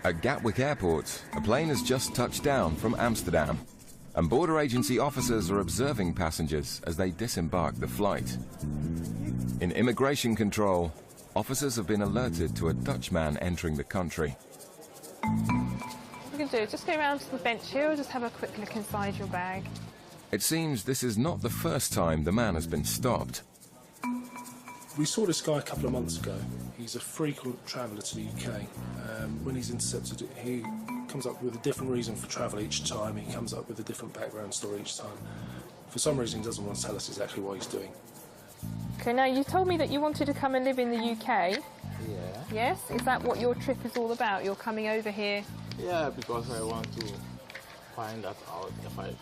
At Gatwick Airport, a plane has just touched down from Amsterdam, and border agency officers are observing passengers as they disembark the flight. In immigration control, officers have been alerted to a Dutch man entering the country. What we can do is just go around to the bench here, just have a quick look inside your bag. It seems this is not the first time the man has been stopped. We saw this guy a couple of months ago. He's a frequent traveller to the UK. When he's intercepted, he comes up with a different reason for travel each time. He comes up with a different background story each time. For some reason, he doesn't want to tell us exactly what he's doing. Okay, now you told me that you wanted to come and live in the UK. Yeah. Yes? Is that what your trip is all about? You're coming over here? Yeah, because I want to find that out. If I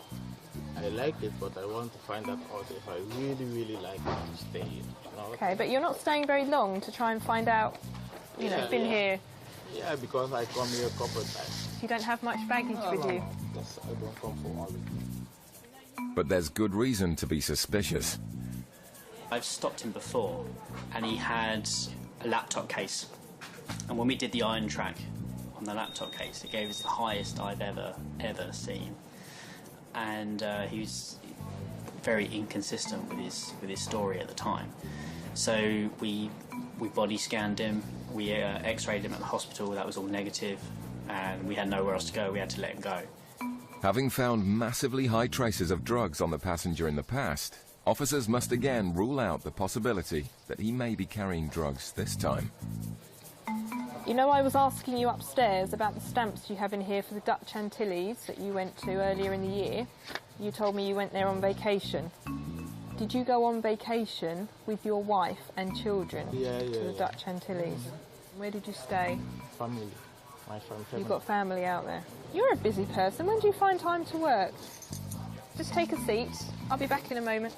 like it, but I want to find that out if I really, really like it to stay here. You know? Okay, but you're not staying very long to try and find out, you know, been here. Yeah, because I come here a couple of times. You don't have much baggage with you? No. I don't come for all the time. But there's good reason to be suspicious. I've stopped him before, and he had a laptop case. And when we did the iron track on the laptop case, it gave us the highest I've ever seen. And he was very inconsistent with his story at the time. So we body scanned him, we x-rayed him at the hospital, that was all negative, and we had nowhere else to go, we had to let him go. Having found massively high traces of drugs on the passenger in the past, officers must again rule out the possibility that he may be carrying drugs this time. You know, I was asking you upstairs about the stamps you have in here for the Dutch Antilles that you went to earlier in the year. You told me you went there on vacation. Did you go on vacation with your wife and children to the Dutch Antilles? Where did you stay? Family. My family. You've got family out there. You're a busy person. When do you find time to work? Just take a seat. I'll be back in a moment.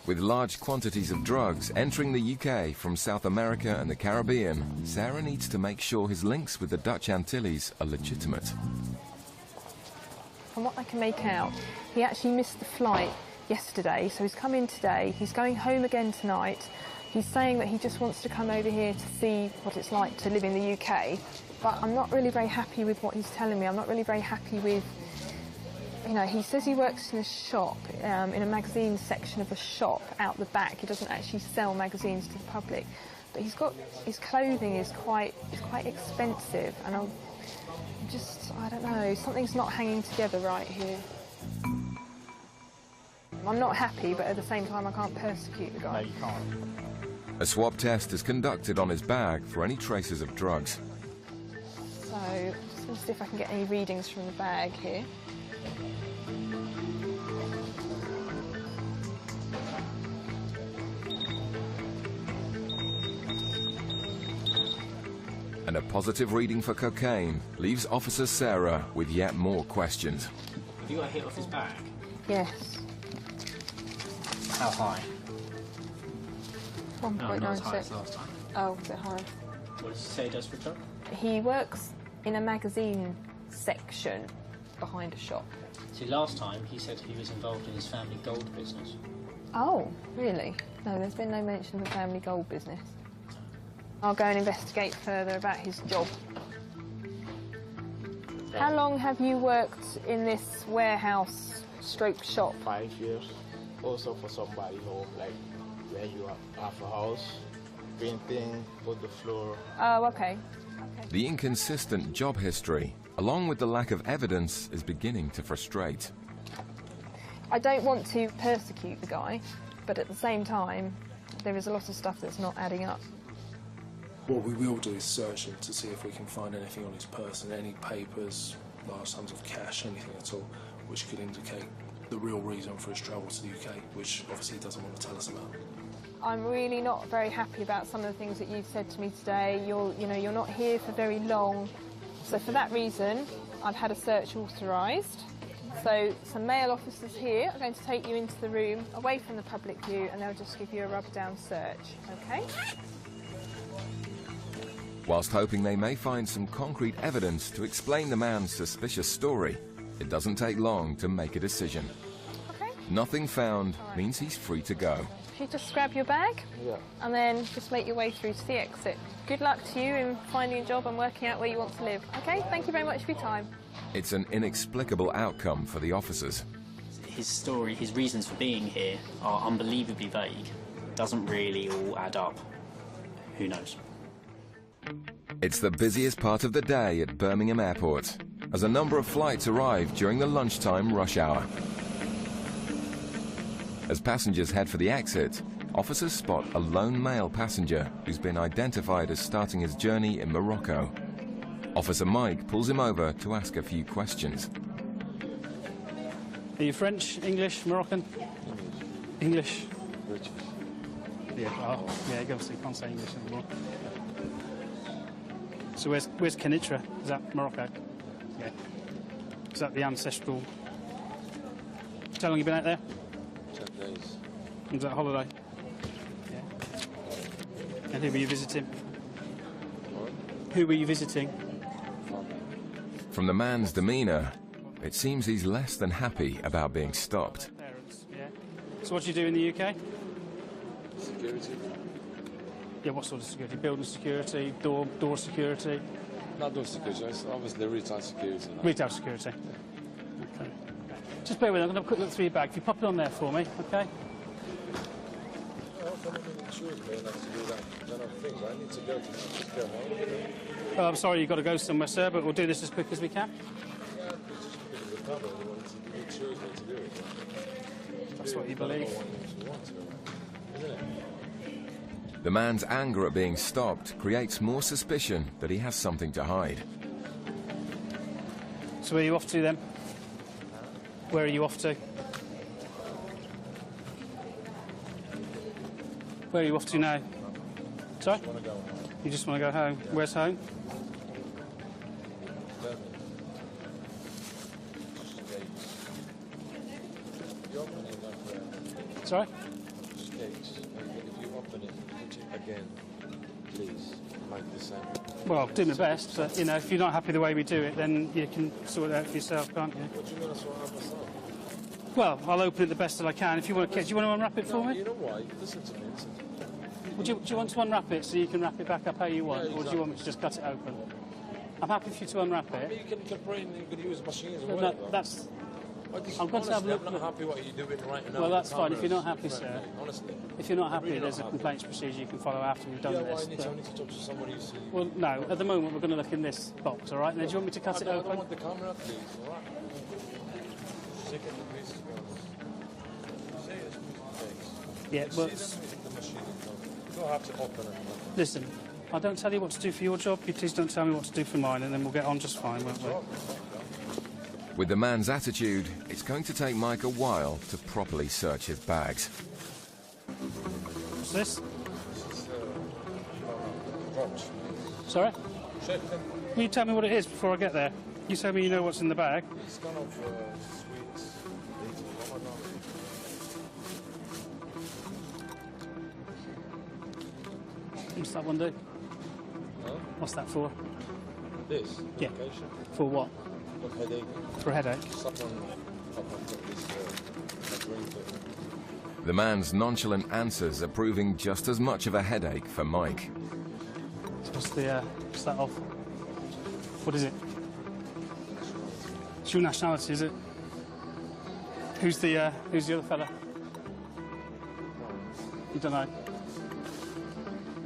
With large quantities of drugs entering the UK from South America and the Caribbean, Sarah needs to make sure his links with the Dutch Antilles are legitimate. From what I can make out, he actually missed the flight yesterday, so he's come in today. He's going home again tonight. He's saying that he just wants to come over here to see what it's like to live in the UK, but I'm not really very happy with what he's telling me. I'm not really very happy with... You know, he says he works in a shop, in a magazine section of a shop out the back. He doesn't actually sell magazines to the public, but he's got his clothing is quite expensive, and I don't know, something's not hanging together right here. I'm not happy, but at the same time I can't persecute the guy. No, you can't. A swab test is conducted on his bag for any traces of drugs. So, I'm just going to see if I can get any readings from the bag here. And a positive reading for cocaine leaves Officer Sarah with yet more questions. Have you got a hit off his bag? Yes. How high? 1.96. No, not as high as last time. Oh, a bit high. What does he say he does for a job? He works in a magazine section behind a shop. See, last time he said he was involved in his family gold business. Oh, really? No, there's been no mention of the family gold business. I'll go and investigate further about his job. How long have you worked in this warehouse stroke shop? 5 years. Also for somebody who, like, where you have a house, painting, put the floor. Oh, okay. The inconsistent job history, along with the lack of evidence, is beginning to frustrate. I don't want to persecute the guy, but at the same time, there is a lot of stuff that's not adding up. What we will do is search him to see if we can find anything on his person, any papers, large sums of cash, anything at all, which could indicate the real reason for his travel to the UK, which obviously he doesn't want to tell us about. I'm really not very happy about some of the things that you've said to me today. You're not here for very long. So for that reason, I've had a search authorised. So some male officers here are going to take you into the room, away from the public view, and they'll just give you a rub-down search, okay? Whilst hoping they may find some concrete evidence to explain the man's suspicious story, it doesn't take long to make a decision. Okay. Nothing found means he's free to go. If you just grab your bag Yeah. and then just make your way through to the exit. Good luck to you in finding a job and working out where you want to live. Okay, thank you very much for your time. It's an inexplicable outcome for the officers. His story, his reasons for being here are unbelievably vague. Doesn't really all add up. Who knows? It's the busiest part of the day at Birmingham Airport, as a number of flights arrive during the lunchtime rush hour. As passengers head for the exit, officers spot a lone male passenger who's been identified as starting his journey in Morocco. Officer Mike pulls him over to ask a few questions. Are you French, English, Moroccan? English. British. Yeah, oh, yeah, obviously can't say English anymore. So where's Kenitra? Is that Morocco? Yeah. Is that the ancestral? How long have you been out there? 10 days. Was that a holiday? Yeah. And who were you visiting? What? Who were you visiting? From the man's demeanour, it seems he's less than happy about being stopped. Parents, yeah. So what do you do in the UK? Security. Yeah, what sort of security? Building security, door security? Not door security, it's obviously retail security. Now. Retail security. Okay. Just bear with me, I'm going to have a quick look through your bag. If you pop it on there for me, okay? Well, I'm sorry you've got to go somewhere, sir, but we'll do this as quick as we can. That's what you believe. The man's anger at being stopped creates more suspicion that he has something to hide. So where are you off to then? Where are you off to? Where are you off to now? Sorry? You just want to go home? Where's home? Sorry? Well, do my best, but, you know, if you're not happy the way we do it, then you can sort it out for yourself, can't you? What do you mean I sort out myself? Well, I'll open it the best that I can. If you want to, do you want to unwrap it for me? You know why? Listen to me. Would you, do you want to unwrap it so you can wrap it back up how you want, Yeah, or do you want me to just cut it open? I'm happy for you to unwrap it. You can bring, you can use machines or No, whatever. that's... I'm going to have a look. I'm not happy what you're doing right now. Well, that's fine. If you're not happy, sir. Honestly. If you're not happy, really there's not a happy. complaints procedure you can follow after we've done Yeah, this. well, I need but- to talk to somebody you see. Well, no. At the moment, we're going to look in this box, all right? And then do you want me to cut it I open? don't want the camera, please. All right. Sick of the please, to be honest. Serious, thanks. Yeah, well, The machine. You don't have to open it. listen. I don't tell you what to do for your job. You please don't tell me what to do for mine, and then we'll get on just fine, won't we? With the man's attitude, it's going to take Mike a while to properly search his bags. What's this? Drops. Sorry? Check them. Will you tell me what it is before I get there? You tell me you know what's in the bag. It's kind of sweets. What's that one do? Huh? What's that for? This? Yeah. Medication? For what? For headache. For a headache? Someone got this drink. The man's nonchalant answers are proving just as much of a headache for Mike. So what's that of? What is it? It's your nationality, is it? Who's the other fella? You don't know.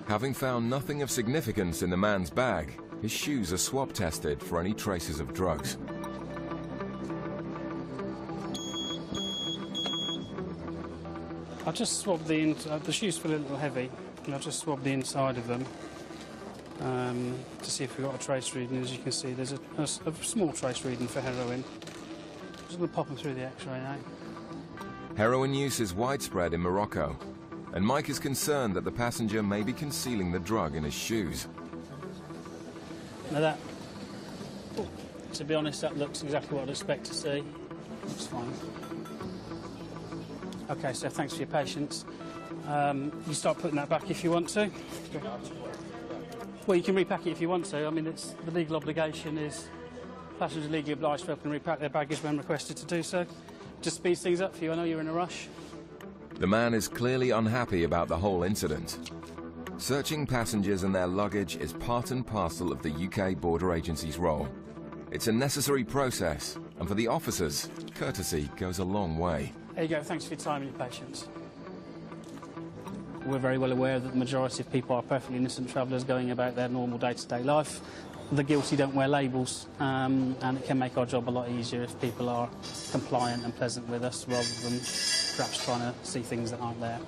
Having found nothing of significance in the man's bag, his shoes are swab tested for any traces of drugs. I'll just swab the shoes feel a little heavy, and I'll just swab the inside of them to see if we've got a trace reading. As you can see, there's a small trace reading for heroin. I'm just going to pop them through the X-ray now. Heroin use is widespread in Morocco, and Mike is concerned that the passenger may be concealing the drug in his shoes. Now that, to be honest, that looks exactly what I'd expect to see. Looks fine. Okay, so thanks for your patience. You start putting that back if you want to. Well, you can repack it if you want to. I mean, it's the legal obligation is passengers are legally obliged to open and repack their baggage when requested to do so. Just speeds things up for you. I know you're in a rush. The man is clearly unhappy about the whole incident. Searching passengers and their luggage is part and parcel of the UK Border Agency's role. It's a necessary process, and for the officers, courtesy goes a long way. There you go. Thanks for your time and your patience. We're very well aware that the majority of people are perfectly innocent travellers going about their normal day-to-day life. The guilty don't wear labels, and it can make our job a lot easier if people are compliant and pleasant with us rather than perhaps trying to see things that aren't there.